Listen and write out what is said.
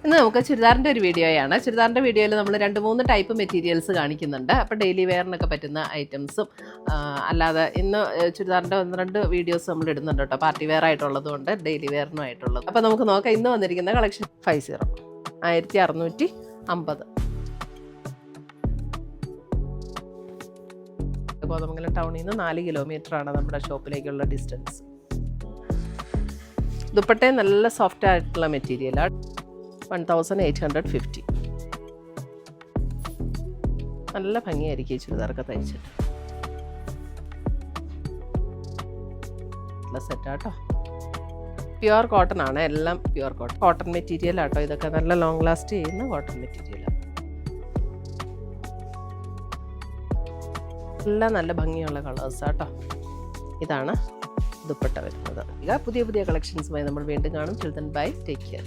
ഇന്ന് നമുക്ക് ചുരിദാറിൻ്റെ ഒരു വീഡിയോയാണ്. ചുരിദാറിൻ്റെ വീഡിയോയിൽ നമ്മൾ 2-3 ടൈപ്പ് മെറ്റീരിയൽസ് കാണിക്കുന്നുണ്ട്. അപ്പോൾ ഡെയിലി വെയറിനൊക്കെ പറ്റുന്ന ഐറ്റംസും അല്ലാതെ ഇന്ന് ചുരിദാറിൻ്റെ 1-2 വീഡിയോസ് നമ്മൾ ഇടുന്നുണ്ട് കേട്ടോ. പാർട്ടി വെയർ ആയിട്ടുള്ളതുകൊണ്ട് ഡെയിലി വെയറിനും ആയിട്ടുള്ളത്. അപ്പോൾ നമുക്ക് നോക്കാം ഇന്ന് വന്നിരിക്കുന്ന കളക്ഷൻ 1650. കോതമംഗലം ടൗണിൽ നിന്ന് 4 കിലോമീറ്ററാണ് നമ്മുടെ ഷോപ്പിലേക്കുള്ള ഡിസ്റ്റൻസ്. ദുപ്പട്ടയും നല്ല സോഫ്റ്റ് ആയിട്ടുള്ള മെറ്റീരിയലാണ്. 1850. നല്ല ഭംഗിയായിരിക്കും ഈ ചുരിദാറൊക്കെ തയ്ച്ചിട്ട്. നല്ല സെറ്റാട്ടോ. പ്യുവർ കോട്ടൺ ആണ്, എല്ലാം പ്യുവർ കോട്ടൺ മെറ്റീരിയൽ ആട്ടോ. ഇതൊക്കെ നല്ല ലോങ് ലാസ്റ്റ് ചെയ്യുന്ന കോട്ടൺ മെറ്റീരിയലാണ്. എല്ലാം നല്ല ഭംഗിയുള്ള കളേഴ്സ് ആട്ടോ. ഇതാണ് ദുപ്പട്ട വരുന്നത്. പുതിയ കളക്ഷൻസുമായി നമ്മൾ വീണ്ടും കാണും. Children bye, take care.